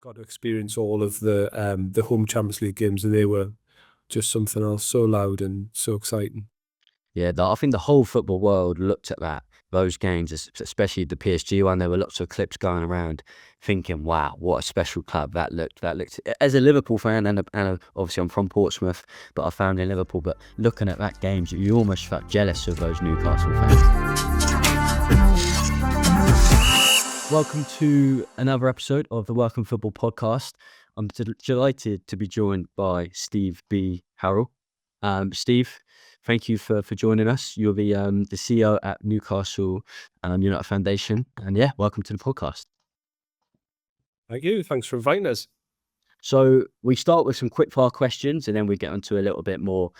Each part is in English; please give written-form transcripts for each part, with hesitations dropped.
got to experience all of the home Champions League games, and they were just something else. So loud and so exciting. Yeah, I think the whole football world looked at those games, especially the PSG one. There were lots of clips going around, thinking, "Wow, what a special club that looked." As a Liverpool fan, and obviously I'm from Portsmouth, but I found in Liverpool. But looking at that games, you almost felt jealous of those Newcastle fans. Welcome to another episode of the Welcome Football Podcast. I'm delighted to be joined by Steve Beharall. Steve, thank you for joining us. You're the CEO at Newcastle United Foundation, and yeah, welcome to the podcast. Thank you. Thanks for inviting us. So we start with some quick-fire questions, and then we get onto a little bit more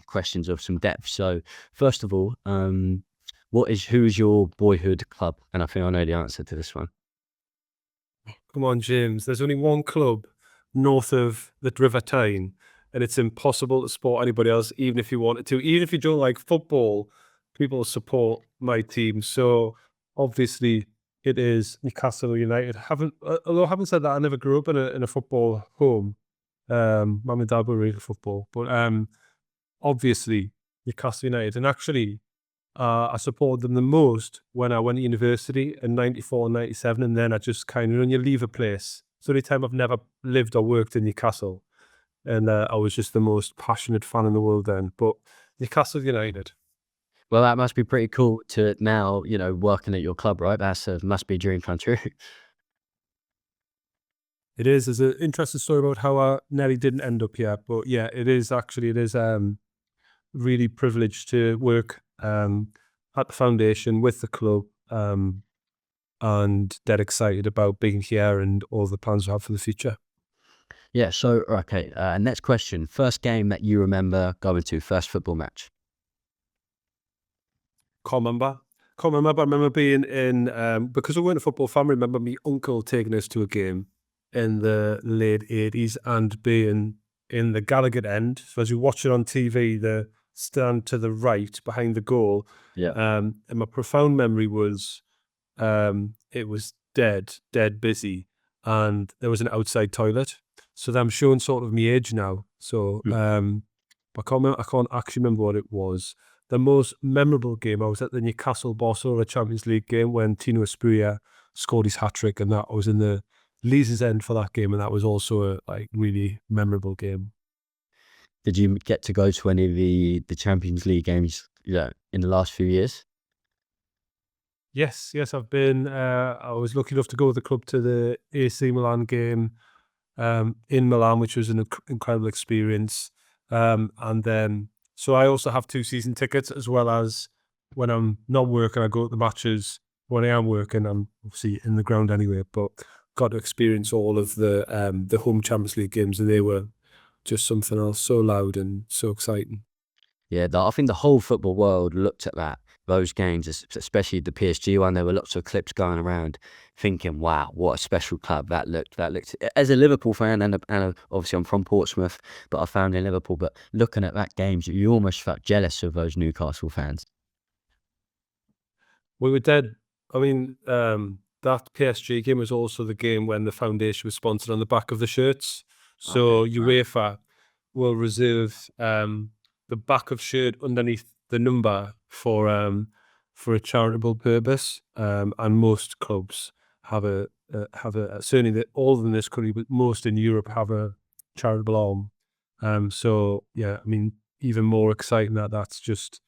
questions of some depth. So first of all, who's your boyhood club? And I think I know the answer to this one. Come on, James. There's only one club north of the River Tyne, and it's impossible to support anybody else, even if you wanted to. Even if you don't like football, people support my team. So obviously it is Newcastle United. Although I haven't said that, I never grew up in a football home. Mum and dad were really football, but obviously Newcastle United. And actually, I supported them the most when I went to university in 94 and 97, and then I just kind of, when you leave a place, it's the only time I've never lived or worked in Newcastle, and I was just the most passionate fan in the world then. But Newcastle United. Well, that must be pretty cool to now, working at your club, right? Must be a dream come true. It is. There's an interesting story about how I nearly didn't end up here, but yeah, it is really privileged to work at the foundation with the club, and dead excited about being here and all the plans we have for the future. Yeah, so, okay, next question. First game that you remember going to, first football match? Can't remember, but I remember being in, because we weren't a football family, I remember my uncle taking us to a game in the late 80s and being in the Gallagher end. So as you watch it on TV, the stand to the right behind the goal. Yeah. And my profound memory was it was dead busy, and there was an outside toilet. So I'm showing sort of my age now. So I can't actually remember what it was. The most memorable game, I was at the Newcastle Barcelona Champions League game when Tino Asprilla scored his hat-trick, and that I was in the Leeds end for that game, and that was also a really memorable game. Did you get to go to any of the Champions League games in the last few years? Yes, I've been. I was lucky enough to go with the club to the AC Milan game in Milan, which was an incredible experience. And then, so I also have 2 season tickets, as well as when I'm not working, I go to the matches. When I am working, I'm obviously in the ground anyway, but got to experience all of the home Champions League games, and they were just something else. So loud and so exciting. Yeah, I think the whole football world looked at those games, especially the PSG one. There were lots of clips going around, thinking, "Wow, what a special club that looked." As a Liverpool fan, and obviously I'm from Portsmouth, but I found in Liverpool. But looking at that games, you almost felt jealous of those Newcastle fans. We were dead. I mean, that PSG game was also the game when the foundation was sponsored on the back of the shirts. So Okay, UEFA will reserve the back of shirt underneath the number for a charitable purpose. And most clubs have a certainly all of them in this country, but most in Europe have a charitable arm. So yeah, I mean, even more exciting that's just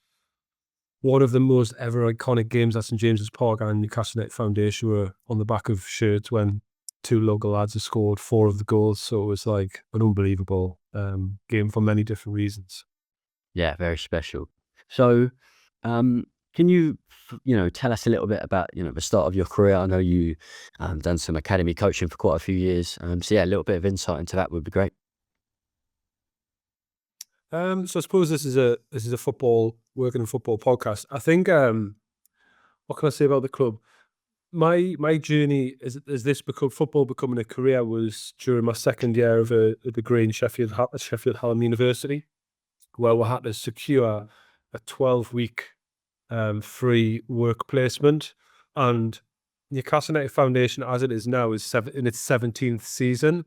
one of the most ever iconic games at St James's Park, and Newcastle United Foundation were on the back of shirts when 2 local lads had scored 4 of the goals. So it was like an unbelievable game for many different reasons. Yeah, very special. So, can you tell us a little bit about the start of your career? I know you done some academy coaching for quite a few years. So yeah, a little bit of insight into that would be great. So I suppose this is a football working in football podcast. I think what can I say about the club? My journey is this football becoming a career was during my second year of a degree in Sheffield Hallam University, where we had to secure a 12-week free work placement, and Newcastle United Foundation, as it is now, is in its 17th season.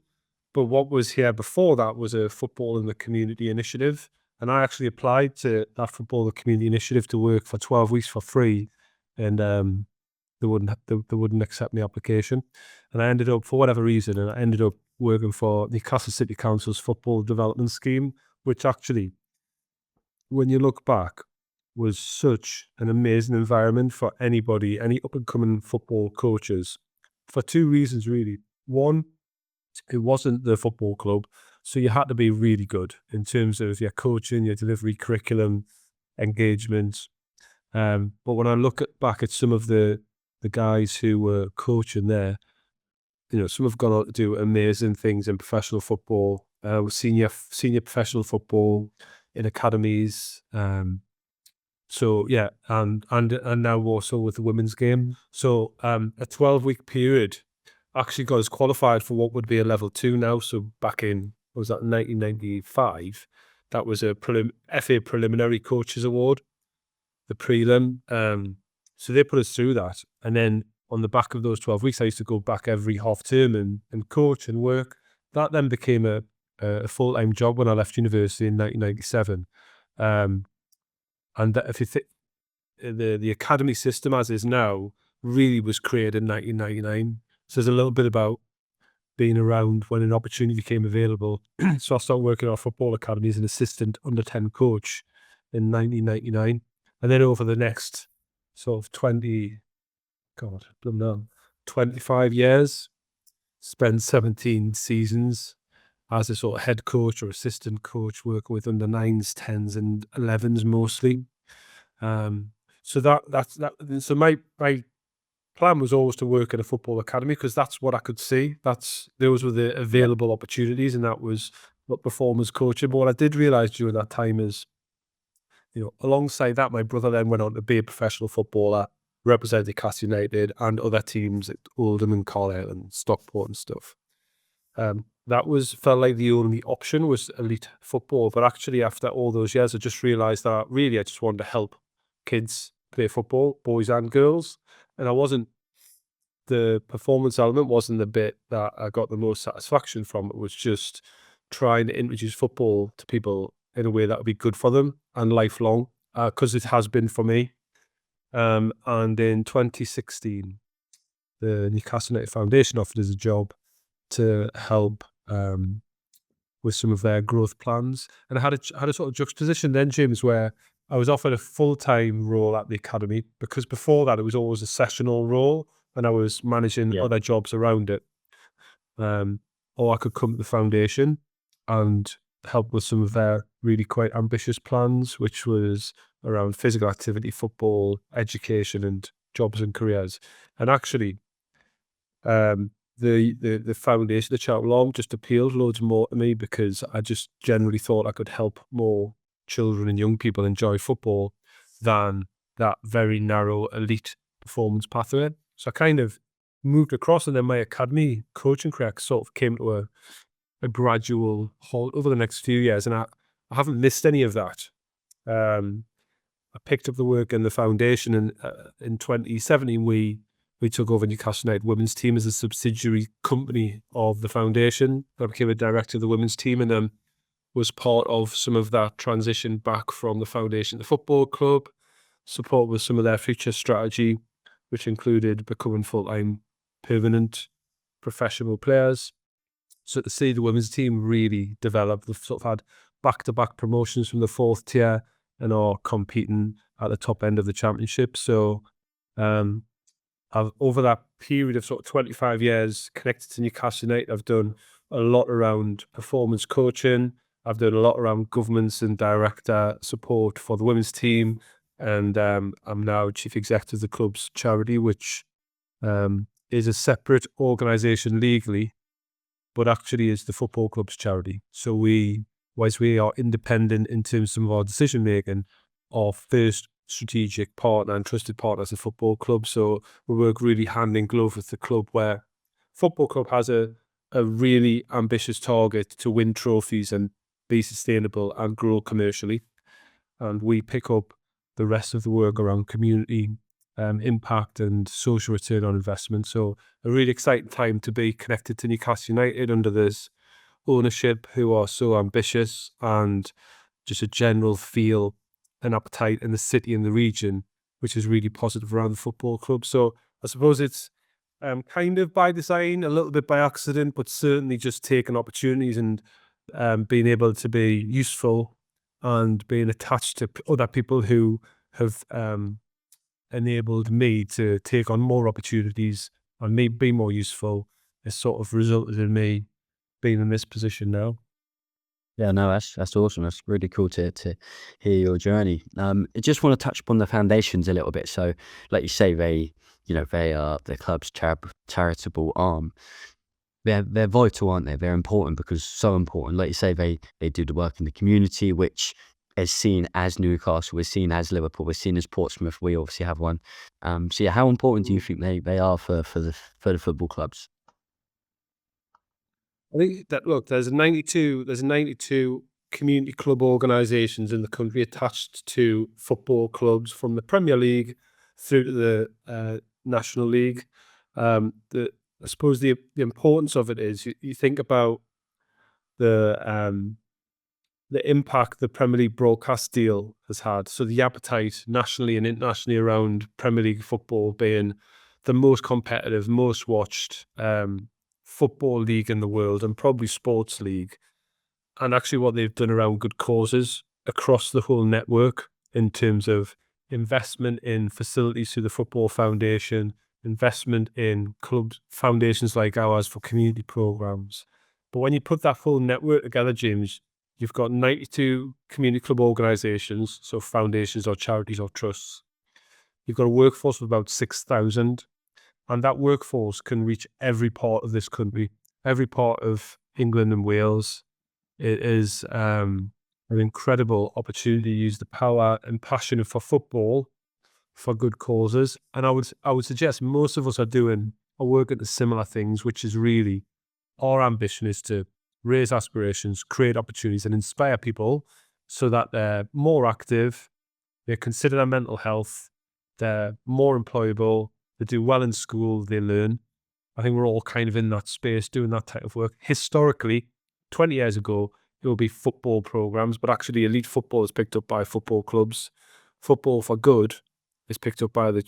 But what was here before that was a Football in the Community initiative. And I actually applied to that Football in the Community initiative to work for 12 weeks for free. And they wouldn't accept my application. And I ended up, for whatever reason, and I ended up working for Newcastle City Council's Football Development Scheme, which actually, when you look back, was such an amazing environment for anybody, any up-and-coming football coaches, for two reasons, really. One, it wasn't the football club, so you had to be really good in terms of your coaching, your delivery, curriculum, engagement. But when I look back at some of the guys who were coaching there, some have gone on to do amazing things in professional football, senior professional football in academies. So yeah, and now also with the women's game. So a 12-week period actually got us qualified for what would be a level 2 now. So back in, what was that, 1995, that was a FA Preliminary Coaches Award, the prelim. So they put us through that. And then on the back of those 12 weeks, I used to go back every half term and coach and work. That then became a full-time job when I left university in 1997. And that, if you think, the academy system as is now really was created in 1999. So there's a little bit about being around when an opportunity came available. So I started working at our football academy as an assistant under 10 coach in 1999. And then over the next sort of 25 years, spent 17 seasons as a sort of head coach or assistant coach, working with under 9s, 10s and 11s mostly. So so my plan was always to work at a football academy because that's what I could see. Those were the available opportunities, and that was what performance coaching. But what I did realize during that time is, alongside that, my brother then went on to be a professional footballer, represented Newcastle United and other teams like Oldham and Carlisle and Stockport and stuff. That felt like the only option was elite football. But actually, after all those years, I just realized that really I just wanted to help kids play football, boys and girls. And the performance element wasn't the bit that I got the most satisfaction from. It was just trying to introduce football to people in a way that would be good for them and lifelong, because it has been for me. And in 2016, the Newcastle United Foundation offered us a job to help with some of their growth plans. And I had a sort of juxtaposition then, James, where I was offered a full-time role at the academy, because before that it was always a sessional role and I was managing other jobs around it. Or I could come to the foundation and help with some of their really quite ambitious plans, which was around physical activity, football, education and jobs and careers. And actually, the foundation, the Charitable arm, just appealed loads more to me because I just generally thought I could help more children and young people enjoy football than that very narrow elite performance pathway. So I kind of moved across, and then my academy coaching career sort of came to a gradual halt over the next few years, and I haven't missed any of that. I picked up the work in the foundation, and in 2017 we took over Newcastle United women's team as a subsidiary company of the foundation. I became a director of the women's team, and then was part of some of that transition back from the foundation to the football club, support with some of their future strategy, which included becoming full-time permanent professional players. So to see the women's team really develop, they've sort of had back-to-back promotions from the 4th tier and are competing at the top end of the championship. So over that period of sort of 25 years connected to Newcastle United, I've done a lot around performance coaching. I've done a lot around governance and director support for the women's team. And I'm now chief executive of the club's charity, which is a separate organisation legally, but actually is the football club's charity. So whilst we are independent in terms of some of our decision making, our first strategic partner and trusted partner is the football club. So we work really hand in glove with the club, where football club has a really ambitious target to win trophies and be sustainable and grow commercially. And we pick up the rest of the work around community impact and social return on investment. So a really exciting time to be connected to Newcastle United under this ownership who are so ambitious, and just a general feel and appetite in the city and the region, which is really positive around the football club. So I suppose it's kind of by design, a little bit by accident, but certainly just taking opportunities and being able to be useful and being attached to other people who have enabled me to take on more opportunities and me be more useful, has sort of resulted in me being in this position now. Yeah, no, that's awesome. That's really cool to hear your journey. I just want to touch upon the foundations a little bit. So, like you say, they are the club's charitable arm. They're vital, aren't they? They're important because so important. Like you say, they do the work in the community, which is seen as Newcastle, we're seen as Liverpool, we're seen as Portsmouth. We obviously have one. So yeah, how important do you think they are for the football clubs? I think that, look, there's 92 community club organisations in the country attached to football clubs, from the Premier League through to the National League. I suppose the importance of it is you think about the the impact the Premier League broadcast deal has had. So the appetite nationally and internationally around Premier League football being the most competitive, most watched football league in the world, and probably sports league. And actually what they've done around good causes across the whole network in terms of investment in facilities through the Football Foundation, investment in clubs, foundations like ours for community programs. But when you put that whole network together, James, you've got 92 community club organisations, so foundations or charities or trusts. You've got a workforce of about 6,000, and that workforce can reach every part of this country, every part of England and Wales. It is an incredible opportunity to use the power and passion for football for good causes. And I would suggest most of us are working at similar things, which is really our ambition is to raise aspirations, create opportunities, and inspire people so that they're more active, they consider their mental health, they're more employable, they do well in school, they learn. I think we're all kind of in that space doing that type of work. Historically, 20 years ago, it would be football programs, but actually elite football is picked up by football clubs. Football for good is picked up by the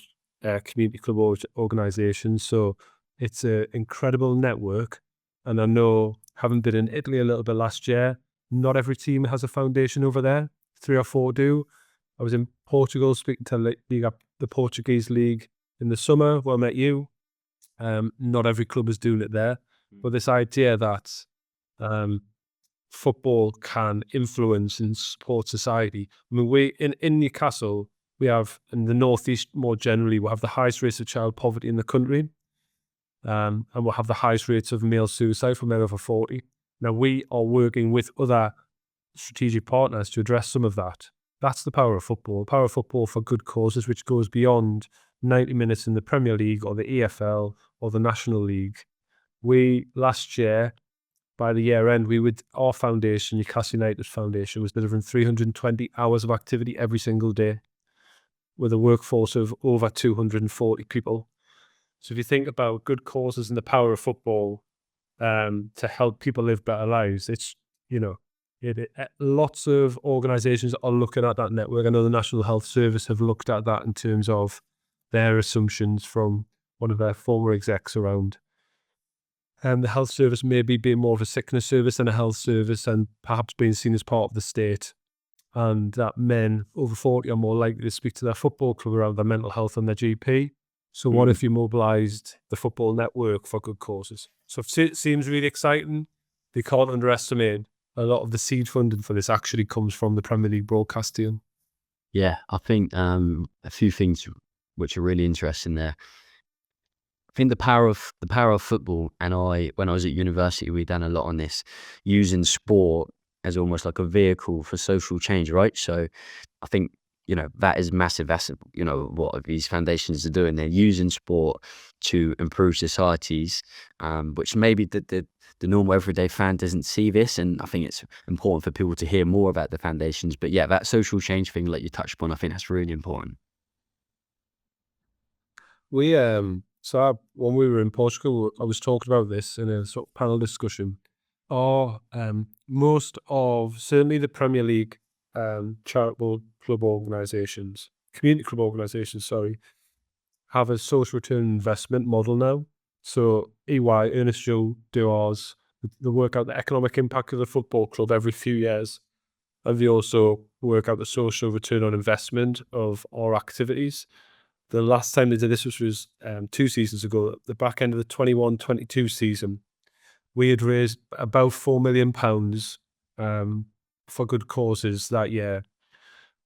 community club organisations. So it's an incredible network. And I know, having been in Italy a little bit last year, not every team has a foundation over there. 3 or 4 do. I was in Portugal speaking to the Portuguese league in the summer where I met you. Not every club is doing it there. But this idea that football can influence and support society. I mean, in Newcastle, we have, in the northeast more generally, we have the highest rates of child poverty in the country. And we'll have the highest rates of male suicide for men over 40. Now, we are working with other strategic partners to address some of that. That's the power of football. Power of football for good causes, which goes beyond 90 minutes in the Premier League or the EFL or the National League. Last year, by the year end, our foundation, Newcastle United Foundation, was delivering 320 hours of activity every single day with a workforce of over 240 people. So if you think about good causes and the power of football to help people live better lives, it's, lots of organisations are looking at that network. I know the National Health Service have looked at that in terms of their assumptions from one of their former execs around the health service maybe being more of a sickness service than a health service, and perhaps being seen as part of the state, and that men over 40 are more likely to speak to their football club around their mental health and their GP. So what if you mobilised the football network for good causes? So it seems really exciting. They can't underestimate a lot of the seed funding for this actually comes from the Premier League broadcast deal. Yeah, I think a few things which are really interesting there. I think the power of football, and when I was at university, we done a lot on this, using sport as almost like a vehicle for social change, right? So I think that is massive. That's what these foundations are doing. They're using sport to improve societies, which maybe the normal everyday fan doesn't see this, and I think it's important for people to hear more about the foundations. But yeah, that social change thing, like you touched upon, I think that's really important. When we were in Portugal, I was talking about this in a sort of panel discussion. Most of certainly the Premier League charitable club organisations, community club organisations, sorry, have a social return investment model now. So EY, Ernest Joe do ours. They work out the economic impact of the football club every few years, and they also work out the social return on investment of our activities. The last time they did this, which was 2 seasons ago, at the back end of the 21-22 season, we had raised about £4 million for good causes that year,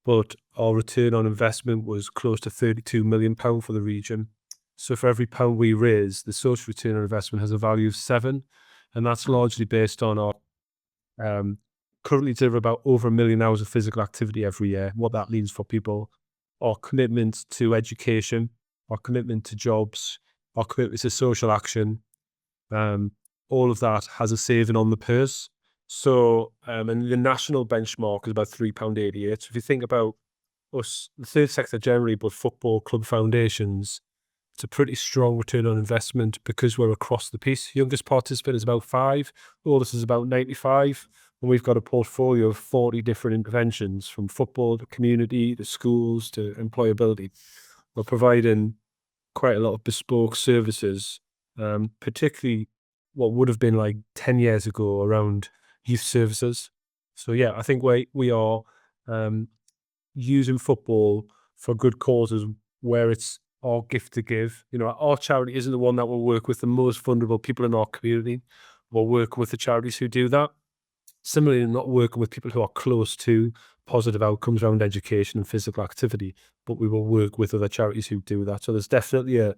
but our return on investment was close to £32 million for the region. So for every pound we raise, the social return on investment has a value of 7, and that's largely based on our currently deliver about over 1 million hours of physical activity every year. What that means for people, our commitment to education, our commitment to jobs, our commitment to social action, all of that has a saving on the purse. So, and the national benchmark is about £3.88. So if you think about us, the third sector generally, but football club foundations, it's a pretty strong return on investment because we're across the piece. Youngest participant is about 5, oldest is about 95, and we've got a portfolio of 40 different interventions from football to community to schools to employability. We're providing quite a lot of bespoke services, particularly what would have been like 10 years ago around youth services. So yeah, I think we are using football for good causes where it's our gift to give. You know, our charity isn't the one that will work with the most vulnerable people in our community. We'll work with the charities who do that. Similarly, not working with people who are close to positive outcomes around education and physical activity, but we will work with other charities who do that. So there's definitely a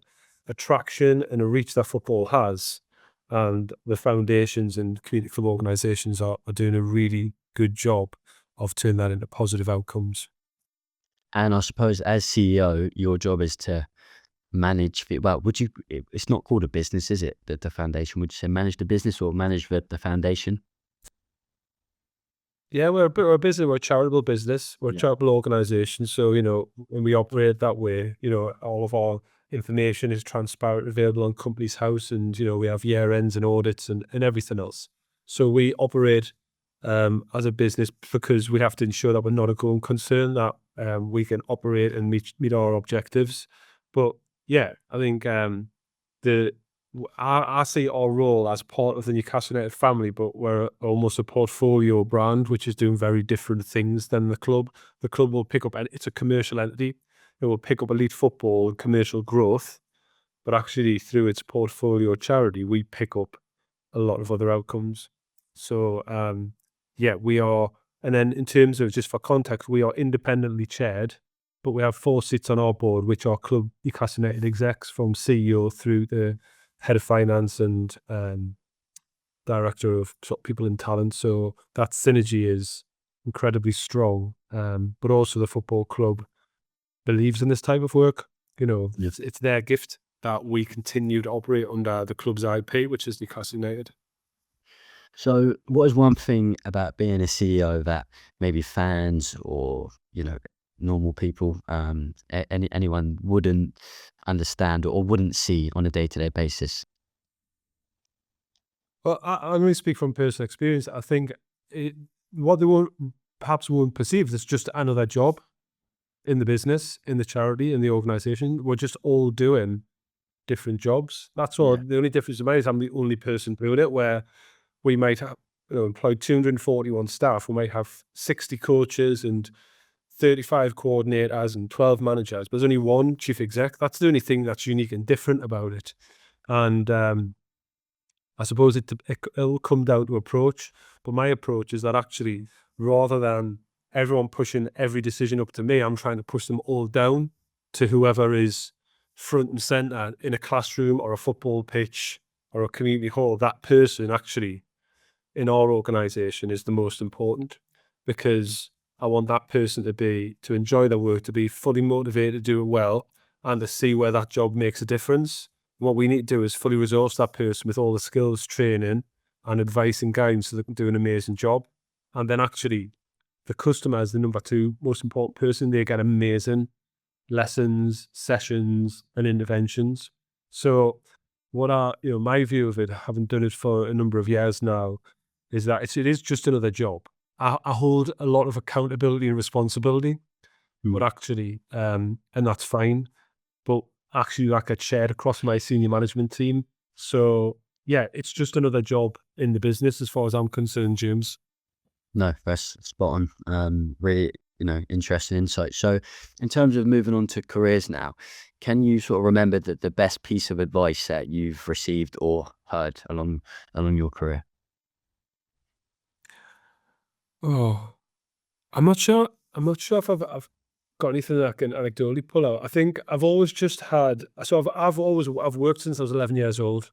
attraction and a reach that football has, and the foundations and community club organisations are doing a really good job of turning that into positive outcomes. And I suppose as CEO, your job is to manage well, it's not called a business, is it? The foundation, would you say manage the business or manage the foundation? Yeah, we're a business. We're a charitable business. We're a Yeah. charitable organisation. So, you know, when we operate that way, you know, all of our information is transparent, available on Companies House, and, you know, we have year ends and audits and everything else. So we operate as a business because we have to ensure that we're not a going concern, that we can operate and meet our objectives. But yeah, I think the I see our role as part of the Newcastle United family, but we're almost a portfolio brand, which is doing very different things than the club. The club will pick up, and it's a commercial entity. It will pick up elite football and commercial growth, but actually through its portfolio charity, we pick up a lot of other outcomes. So, yeah, we are. And then in terms of just for context, we are independently chaired, but we have 4 seats on our board, which are club Newcastle United execs from CEO through the head of finance and director of sort of people and talent. So that synergy is incredibly strong. But also the football club believes in this type of work. You know, Yeah. it's their gift that we continue to operate under the club's IP, which is Newcastle United. So what is one thing about being a CEO that maybe fans or, normal people, anyone wouldn't understand or wouldn't see on a day-to-day basis? Well, I'm going to speak from personal experience. I think it, what they won't perceive is just another job in the business, in the charity, in the organisation. We're just all doing different jobs. That's all. Yeah. The only difference in mine is I'm the only person doing it. Where we might have, employed 241 staff. We might have 60 coaches and 35 coordinators and 12 managers. But there's only one chief exec. That's the only thing that's unique and different about it. And I suppose it'll come down to approach, but my approach is that actually, rather than everyone pushing every decision up to me, I'm trying to push them all down to whoever is front and center in a classroom or a football pitch or a community hall. That person actually in our organization is the most important, because I want that person to enjoy their work, to be fully motivated to do it well, and to see where that job makes a difference. What we need to do is fully resource that person with all the skills, training, and advice and guidance so they can do an amazing job. And then actually, the customer is the number 2 most important person. They get amazing lessons, sessions, and interventions. So my view of it, having done it for a number of years now, is that it is just another job. I hold a lot of accountability and responsibility, but Mm. actually, and that's fine. But actually, that gets shared across my senior management team. So yeah, it's just another job in the business as far as I'm concerned, James. No, that's spot on. Really, interesting insight. So, in terms of moving on to careers now, can you sort of remember the best piece of advice that you've received or heard along your career? Oh, I'm not sure. I'm not sure if I've got anything that I can anecdotally pull out. I think I've always just had. So I've worked since I was 11 years old.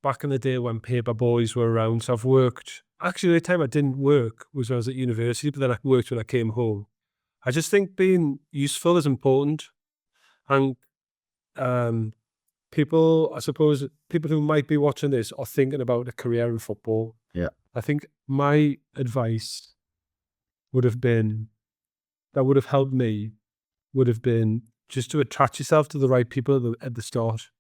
Back in the day when paper boys were around. So I've worked. Actually, the time I didn't work was when I was at university, but then I worked when I came home. I just think being useful is important, and um, people, I suppose, people who might be watching this are thinking about a career in football. Yeah. I think my advice would have been that would have helped me would have been just to attach yourself to the right people at the start,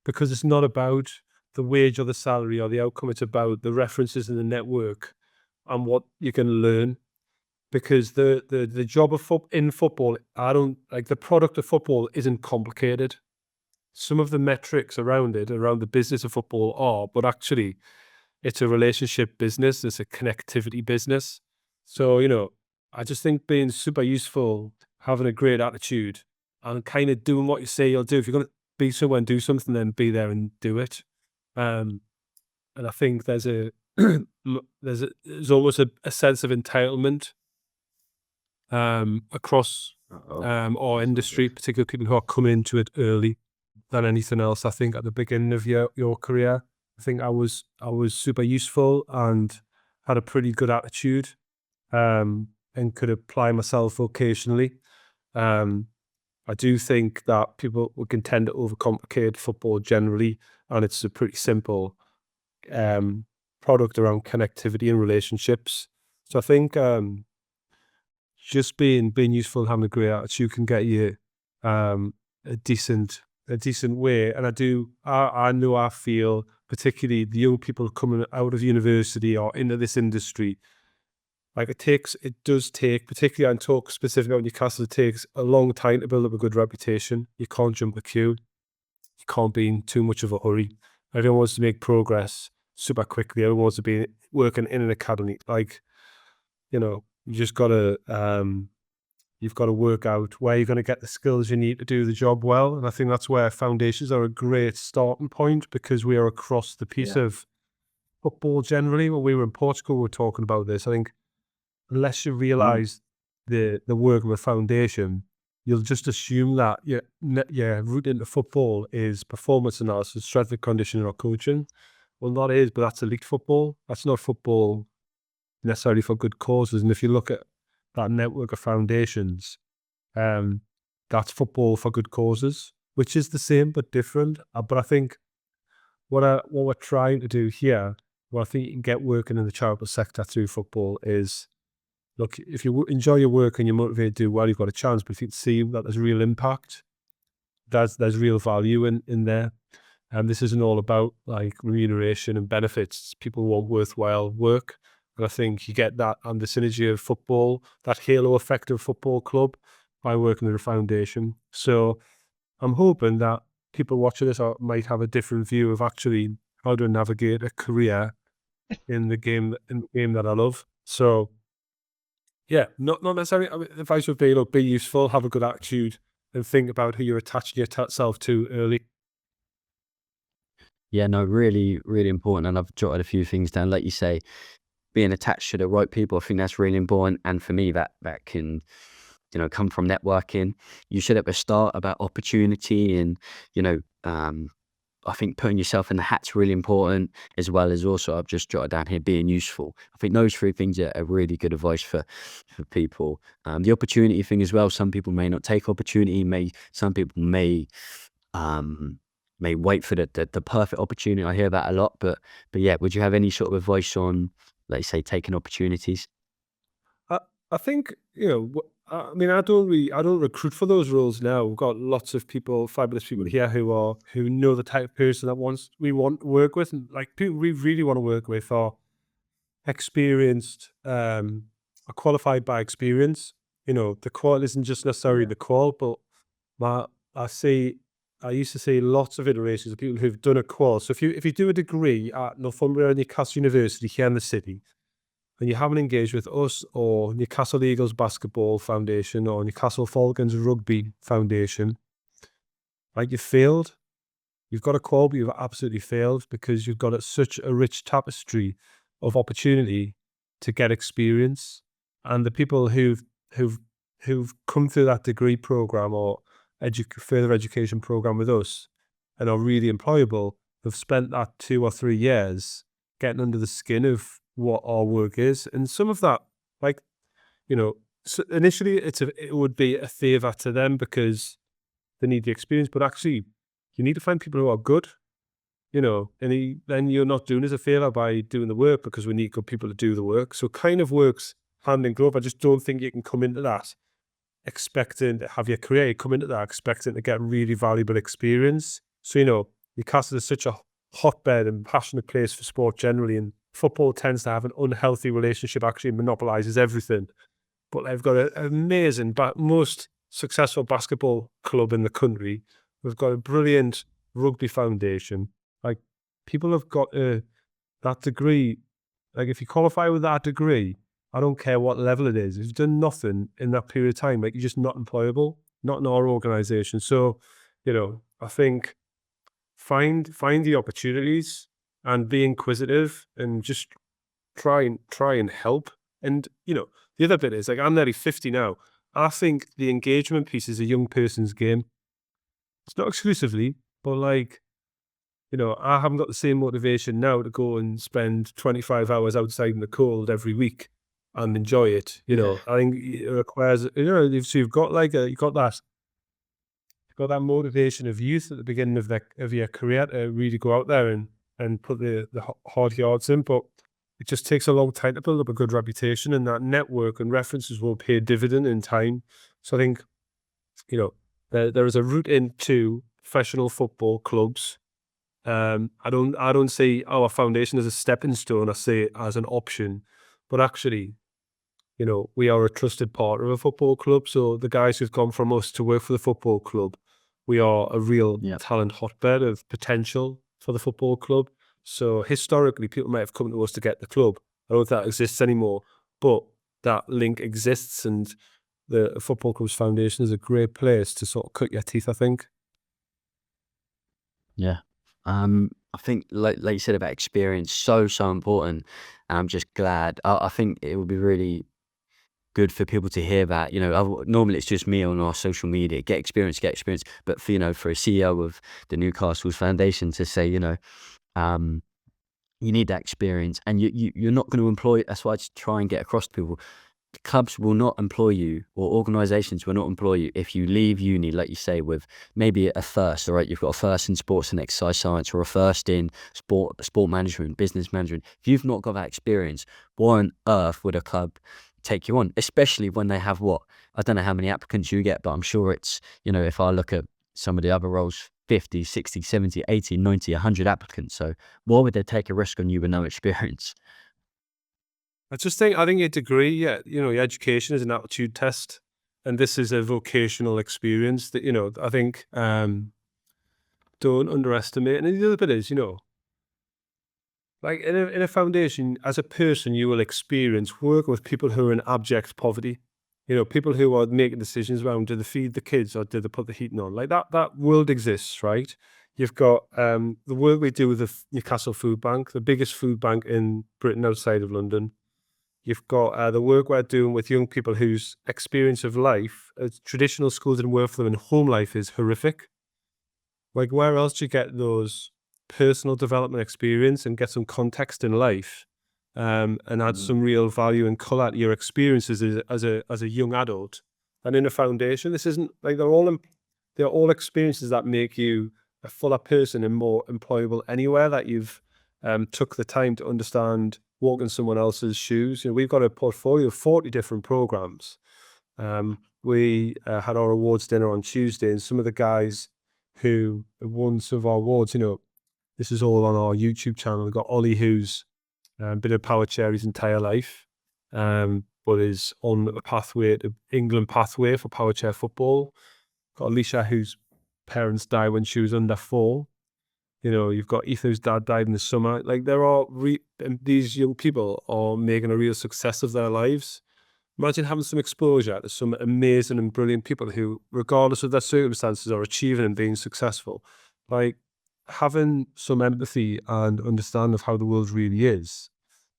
because it's not about the wage or the salary or the outcome. It's about the references in the network and what you can learn. Because the job of in football, I don't like the product of football isn't complicated. Some of the metrics around it, around the business of football are, but actually it's a relationship business, it's a connectivity business. So, I just think being super useful, having a great attitude, and kind of doing what you say you'll do. If you're going to be somewhere and do something, then be there and do it. Um, and I think there's there's almost a sense of entitlement across Oh, our industry, particularly people who are coming into it early than anything else. I think at the beginning of your career, I think I was super useful and had a pretty good attitude, and could apply myself occasionally. Um, I do think that people can tend to overcomplicate football generally, and it's a pretty simple um, product around connectivity and relationships. So I think just being useful and having a great attitude can get you um, a decent way. And I know I feel particularly the young people coming out of university or into this industry, like it does take, particularly I talk specifically about Newcastle, it takes a long time to build up a good reputation. You can't jump the queue. You can't be in too much of a hurry. Everyone wants to make progress super quickly. Everyone wants to be working in an academy. Like, you just gotta you've got to work out where you're going to get the skills you need to do the job well. And I think that's where foundations are a great starting point, because we are across the piece yeah. of football generally. When we were in Portugal, we were talking about this. I think unless you Mm. realize the work of a foundation, you'll just assume that your route into football is performance analysis, strength and conditioning, or coaching. Well, that is, but that's elite football. That's not football necessarily for good causes. And if you look at that network of foundations, um, that's football for good causes, which is the same but different. But I think what we're trying to do here, what I think you can get working in the charitable sector through football is, look, if you enjoy your work and you're motivated to do well, you've got a chance. But if you can see that there's real impact, there's real value in there. And this isn't all about like remuneration and benefits. People want worthwhile work. And I think you get that and the synergy of football, that halo effect of football club, by working with a foundation. So I'm hoping that people watching this might have a different view of actually how to navigate a career in the game that I love. So yeah, not necessarily. I mean, advice would be, look, be useful, have a good attitude, and think about who you're attaching yourself to early. Yeah, no, really, really important. And I've jotted a few things down. Like you say, being attached to the right people, I think that's really important. And for me, that can, come from networking. You said at the start about opportunity and, you know, um, I think putting yourself in the hat's really important, as well as also I've just jotted down here being useful. I think those three things are really good advice for people. The opportunity thing as well. Some people may not take opportunity. Some people um, may wait for the perfect opportunity. I hear that a lot, but yeah, would you have any sort of advice on, let's say, taking opportunities? I, I think I mean, I don't recruit for those roles now. We've got lots of people, fabulous people here who know the type of person that we want to work with, and like people we really want to work with are experienced, are qualified by experience. You know, the qual isn't just necessarily Yeah. the qual, but my I see I used to see lots of iterations of people who've done a qual. So if you do a degree at Northumbria or Newcastle University here in the city, and you haven't engaged with us or Newcastle Eagles Basketball Foundation or Newcastle Falcons Rugby Foundation, like you failed. You've got a qual, but you've absolutely failed because you've got such a rich tapestry of opportunity to get experience. And the people who've who've come through that degree program or further education program with us and are really employable have spent that 2 or 3 years getting under the skin of what our work is. And some of that, like, you know, initially it would be a favor to them because they need the experience, but actually you need to find people who are good, and then you're not doing us a favor by doing the work because we need good people to do the work. So it kind of works hand in glove. I just don't think you can come into that expecting to have your career. You come into that expecting to get really valuable experience. So, Newcastle is such a hotbed and passionate place for sport generally, and football tends to have an unhealthy relationship, actually monopolizes everything. But they've got an amazing, most successful basketball club in the country. We've got a brilliant rugby foundation. Like, people have got that degree. Like, if you qualify with that degree, I don't care what level it is. If you've done nothing in that period of time, like, you're just not employable, not in our organization. So, I think find the opportunities and be inquisitive and just try and help. And the other bit is, like, I'm nearly 50 now. I think the engagement piece is a young person's game. It's not exclusively, but like, I haven't got the same motivation now to go and spend 25 hours outside in the cold every week and enjoy it. Yeah. I think it requires, so you've got like you've got that motivation of youth at the beginning of your career to really go out there and put the hard yards in, but it just takes a long time to build up a good reputation, and that network and references will pay a dividend in time. So I think, there is a route into professional football clubs. I don't see our foundation as a stepping stone. I see it as an option, but actually, we are a trusted partner of a football club. So the guys who've come from us to work for the football club, we are a real Yep. talent hotbed of potential for the football club. So historically, people might have come to us to get the club. I don't think that exists anymore, but that link exists, and the football club's foundation is a great place to sort of cut your teeth, I think. Yeah. I think like you said about experience, so important. And I'm just glad. I think it would be really good for people to hear that. Normally it's just me on our social media, get experience. But for a CEO of the Newcastle's foundation to say, you need that experience, and you're not going to employ. That's why I just try and get across to people. Clubs will not employ you, or organizations will not employ you if you leave uni, like you say, with maybe a first. All right, you've got a first in sports and exercise science, or a first in sport management, business management. If you've not got that experience, why on earth would a club take you on? Especially when they have I don't know how many applicants you get, but I'm sure it's, if I look at some of the other roles, 50, 60, 70, 80, 90, 100 applicants. So why would they take a risk on you with no experience? I think your degree, your education is an aptitude test, and this is a vocational experience that, I think, don't underestimate. And the other bit is, like in a foundation, as a person, you will experience working with people who are in abject poverty. People who are making decisions around, do they feed the kids or do they put the heating on? Like that world exists, right? You've got the work we do with the Newcastle Food Bank, the biggest food bank in Britain outside of London. You've got the work we're doing with young people whose experience of life, traditional schools didn't work for them, and home life is horrific. Like, where else do you get those personal development experience and get some context in life, and add some real value and colour to your experiences as a young adult? And in a foundation, this isn't like they're all experiences that make you a fuller person and more employable anywhere that you've took the time to understand walk in someone else's shoes. We've got a portfolio of 40 different programs We had our awards dinner on Tuesday, and some of the guys who won some of our awards, this is all on our YouTube channel. We've got Ollie, who's been a power chair his entire life, but is on a pathway to England pathway for power chair football. Got Alicia, whose parents died when she was under 4. You've got Ethan, whose dad died in the summer. Like, there are and these young people are making a real success of their lives. Imagine having some exposure to some amazing and brilliant people who, regardless of their circumstances, are achieving and being successful. Like, having some empathy and understanding of how the world really is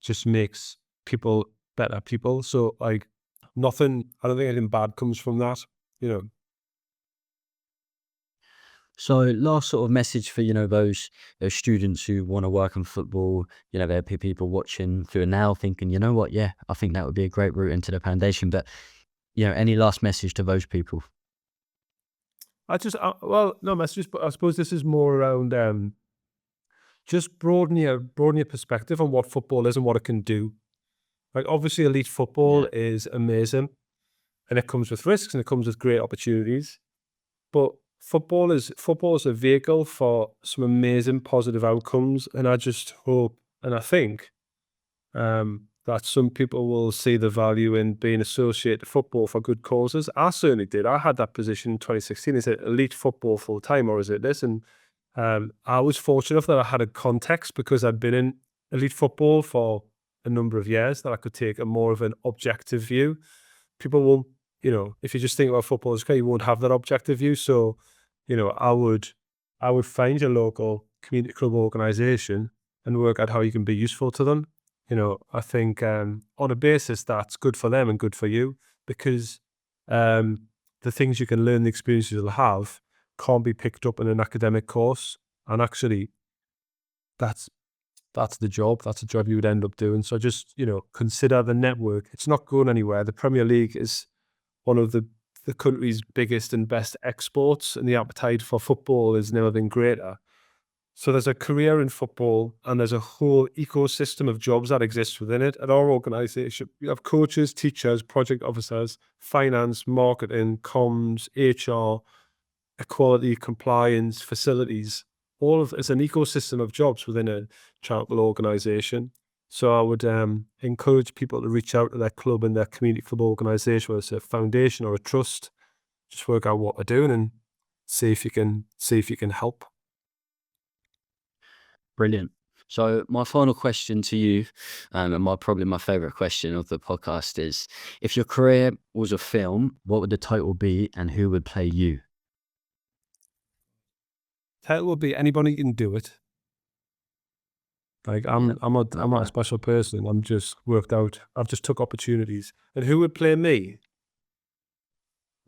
just makes people better people. So, like, I don't think anything bad comes from that, So last sort of message for, those students who want to work in football, there are people watching who are now thinking, you know what, yeah, I think that would be a great route into the foundation. But, any last message to those people? well, no messages, but I suppose this is more around just broaden your perspective on what football is and what it can do. Like, obviously, elite football is amazing, and it comes with risks and it comes with great opportunities. But football is a vehicle for some amazing positive outcomes, and I just hope and I think that some people will see the value in being associated with football for good causes. I certainly did. I had that position in 2016. Is it elite football full time, or is it this? And I was fortunate enough that I had a context because I'd been in elite football for a number of years, that I could take a more of an objective view. People won't, if you just think about football as okay, you won't have that objective view. So, I would find your local community club organisation and work out how you can be useful to them. I think on a basis that's good for them and good for you, because the things you can learn, the experiences you'll have, can't be picked up in an academic course. And actually, that's the job. That's a job you would end up doing. So just, consider the network. It's not going anywhere. The Premier League is one of the country's biggest and best exports, and the appetite for football has never been greater. So there's a career in football, and there's a whole ecosystem of jobs that exists within it. At our organisation, we have coaches, teachers, project officers, finance, marketing, comms, HR, equality, compliance, facilities. It's an ecosystem of jobs within a charitable organisation. So I would encourage people to reach out to their club and their community club organisation, whether it's a foundation or a trust. Just work out what they're doing and see if you can help. Brilliant. So my final question to you, and probably my favorite question of the podcast, is: if your career was a film, what would the title be, and who would play you? Title would be Anybody Can Do It. Like, I'm not a special person. I'm just worked out. I've just took opportunities. And who would play me?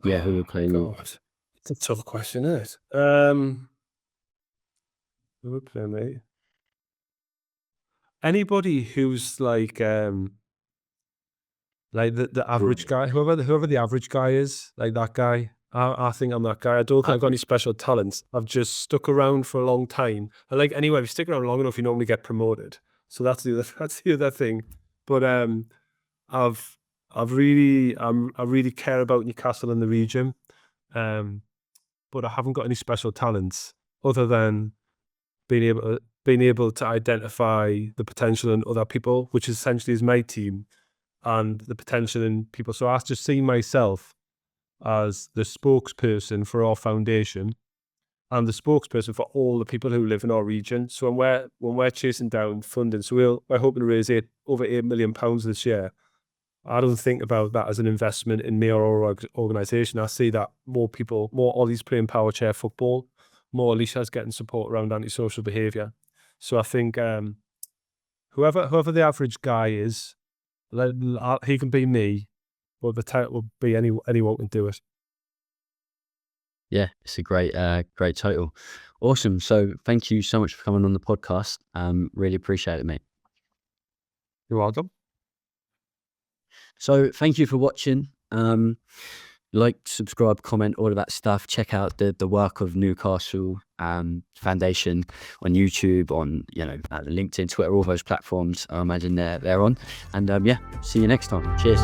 Yeah, who would play you? God, it's a tough question, isn't it? Who would play me? Anybody who's like the average guy, whoever the average guy is, like that guy. I think I'm that guy. I don't think I've got any special talents. I've just stuck around for a long time. And like, anyway, if you stick around long enough, you normally get promoted. So that's the other thing. But I really care about Newcastle and the region. But I haven't got any special talents other than being able to identify the potential in other people, which essentially is my team, and the potential in people. So I just see myself as the spokesperson for our foundation and the spokesperson for all the people who live in our region. So when we're chasing down funding, so we're hoping to raise over £8 million this year. I don't think about that as an investment in me or our organisation. I see that more Ollies playing power chair football, more Alicia's getting support around antisocial behaviour. So I think whoever the average guy is, he can be me, but the title will be anyone can do it. Yeah, it's a great title. Awesome. So thank you so much for coming on the podcast. Really appreciate it, mate. You're welcome. So thank you for watching. Like, subscribe, comment, all of that stuff. Check out the work of Newcastle Foundation on YouTube, on LinkedIn, Twitter, all those platforms. I imagine they're on. And see you next time. Cheers.